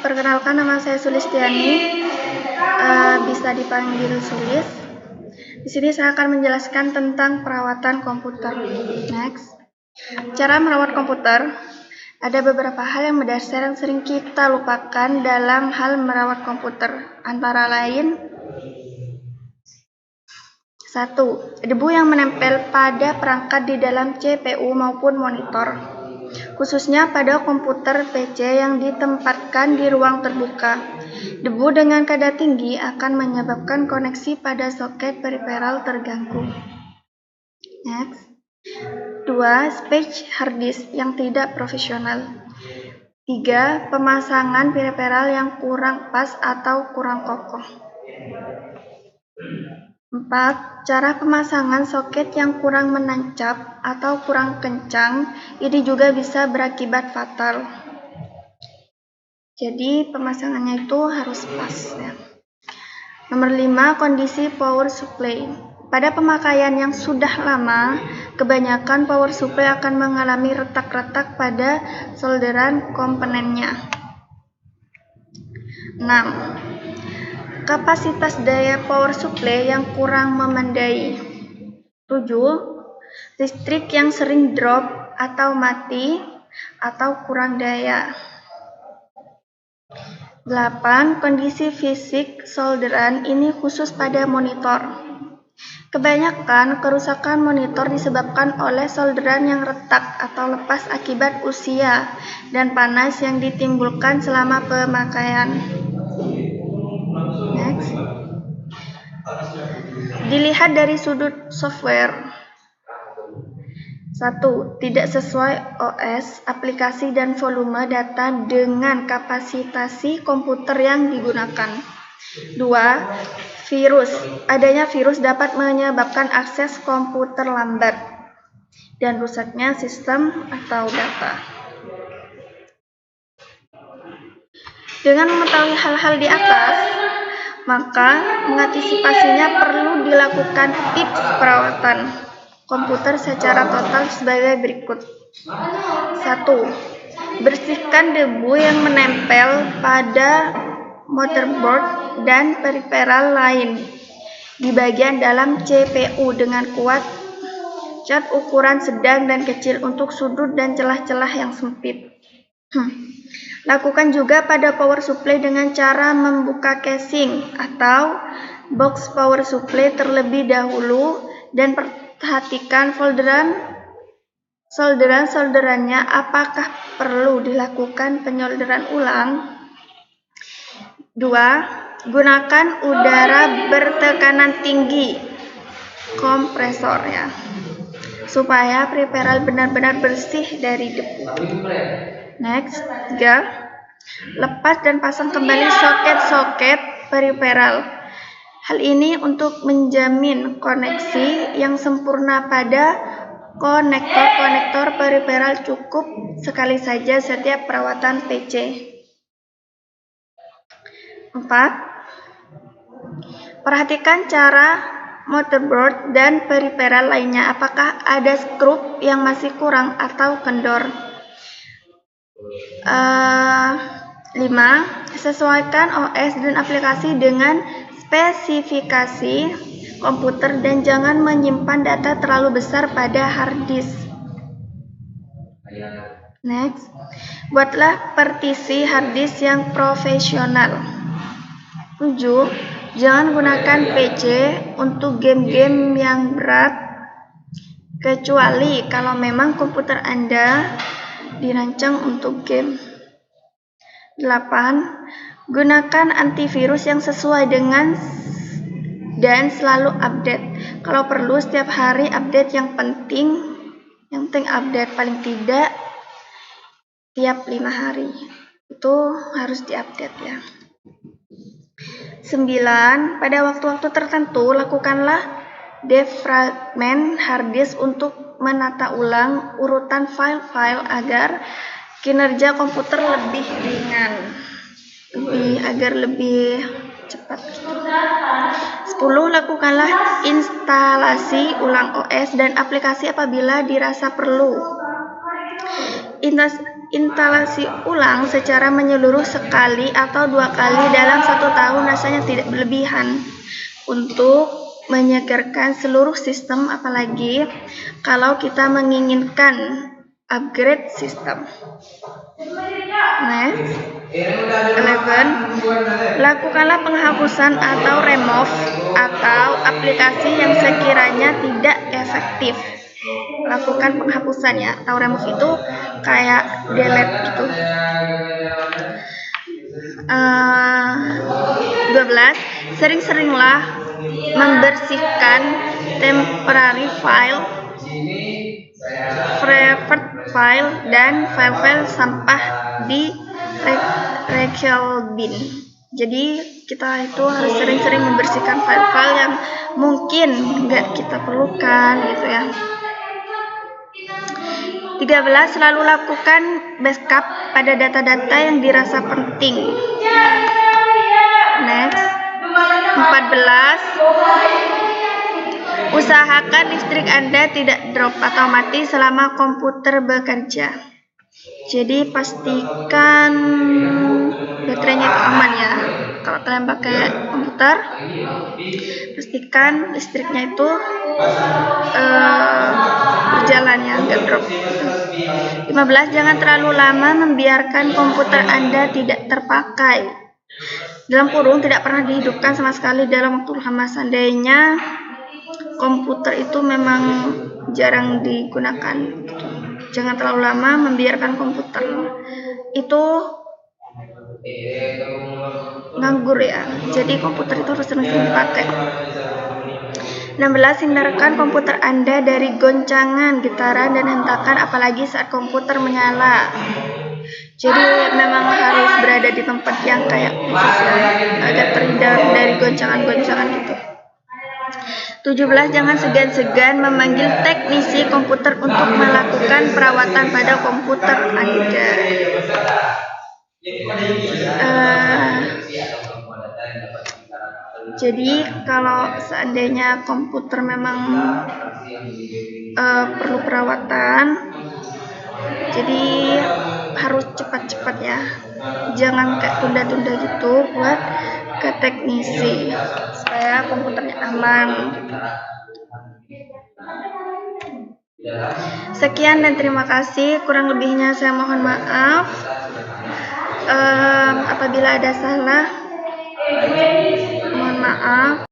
Perkenalkan, nama saya Sulistiani, bisa dipanggil Sulis. Di sini saya akan menjelaskan tentang perawatan komputer. Next, cara merawat komputer. Ada beberapa hal yang mendasar yang sering kita lupakan dalam hal merawat komputer. Antara lain, 1. Debu yang menempel pada perangkat di dalam CPU maupun monitor, khususnya pada komputer PC yang ditempatkan di ruang terbuka. Debu dengan kadar tinggi akan menyebabkan koneksi pada soket periferal terganggu. Next. 2. Space hard disk yang tidak profesional. 3. Pemasangan periferal yang kurang pas atau kurang kokoh. 4. Cara pemasangan soket yang kurang menancap atau kurang kencang, ini juga bisa berakibat fatal. Jadi pemasangannya itu harus pas ya. Nomor 5, kondisi power supply. Pada pemakaian yang sudah lama, kebanyakan power supply akan mengalami retak-retak pada solderan komponennya. 6. Kapasitas daya power supply yang kurang memadai. 7. Listrik yang sering drop atau mati atau kurang daya. 8. Kondisi fisik solderan, ini khusus pada monitor. Kebanyakan kerusakan monitor disebabkan oleh solderan yang retak atau lepas akibat usia dan panas yang ditimbulkan selama pemakaian. Next. Dilihat dari sudut software. 1. Tidak sesuai OS, aplikasi dan volume data dengan kapasitasi komputer yang digunakan. 2. Virus. Adanya virus dapat menyebabkan akses komputer lambat dan rusaknya sistem atau data. Dengan mengetahui hal-hal di atas, maka mengantisipasinya perlu dilakukan tips perawatan komputer secara total sebagai berikut. 1. Bersihkan debu yang menempel pada motherboard dan periferal lain di bagian dalam CPU dengan cat ukuran sedang dan kecil untuk sudut dan celah-celah yang sempit. Lakukan juga pada power supply dengan cara membuka casing atau box power supply terlebih dahulu dan perhatikan solderannya apakah perlu dilakukan penyolderan ulang. 2. Gunakan udara bertekanan tinggi kompresor ya, supaya periferal benar-benar bersih dari debu. Next. 3. Lepas dan pasang kembali soket-soket periferal. Hal ini untuk menjamin koneksi yang sempurna pada konektor periferal cukup sekali saja setiap perawatan PC. 4. Perhatikan cara motherboard dan periferal lainnya, apakah ada skrup yang masih kurang atau kendor. 5. Sesuaikan OS dan aplikasi dengan spesifikasi komputer dan jangan menyimpan data terlalu besar pada hard disk. Next. Buatlah partisi hard disk yang profesional. 7. Jangan gunakan PC untuk game-game yang berat, kecuali kalau memang komputer Anda dirancang untuk game. 8. Gunakan antivirus yang sesuai dengan dan selalu update. Kalau perlu setiap hari update, yang penting update paling tidak tiap 5 hari. Itu harus diupdate ya. 9. Pada waktu-waktu tertentu lakukanlah defragment hard disk untuk menata ulang urutan file-file agar kinerja komputer lebih ringan, agar lebih cepat. 10. Lakukanlah instalasi ulang OS dan aplikasi apabila dirasa perlu. instalasi ulang secara menyeluruh sekali atau 2 kali dalam 1 tahun rasanya tidak berlebihan untuk menyegarkan seluruh sistem, apalagi kalau kita menginginkan upgrade sistem. Next, 11. Lakukanlah penghapusan atau remove atau aplikasi yang sekiranya tidak efektif. Lakukan penghapusan ya, atau remove itu kayak delete gitu. 12. Sering-seringlah membersihkan temporary file, private file, dan file-file sampah di recycle bin. Jadi kita itu harus sering-sering membersihkan file-file yang mungkin nggak kita perlukan gitu ya. 13. Selalu lakukan backup pada data-data yang dirasa penting. Next, 14. Usahakan listrik Anda tidak drop atau mati selama komputer bekerja. Jadi pastikan baterainya itu aman ya. Kalau kalian pakai komputer, pastikan listriknya itu berjalan ya, nggak drop. 15. Jangan terlalu lama membiarkan komputer Anda tidak terpakai. Dalam kurung, tidak pernah dihidupkan sama sekali dalam waktu lama. Seandainya komputer itu memang jarang digunakan gitu. Jangan terlalu lama membiarkan komputer itu nganggur ya. Jadi komputer itu harus sering-sering dipakai. 16. Hindarkan komputer Anda dari goncangan, getaran, dan hentakan apalagi saat komputer menyala. Jadi memang harus berada di tempat yang kayak khusus ya, agar terhindar dari goncangan-goncangan gitu. 17. Jangan segan-segan memanggil teknisi komputer untuk melakukan perawatan pada komputer Anda. Jadi kalau seandainya komputer memang perlu perawatan, jadi harus cepat-cepat ya. Jangan kayak tunda-tunda gitu buat ke teknisi supaya komputernya aman. Sekian dan terima kasih. Kurang lebihnya saya mohon maaf. Apabila ada salah, mohon maaf.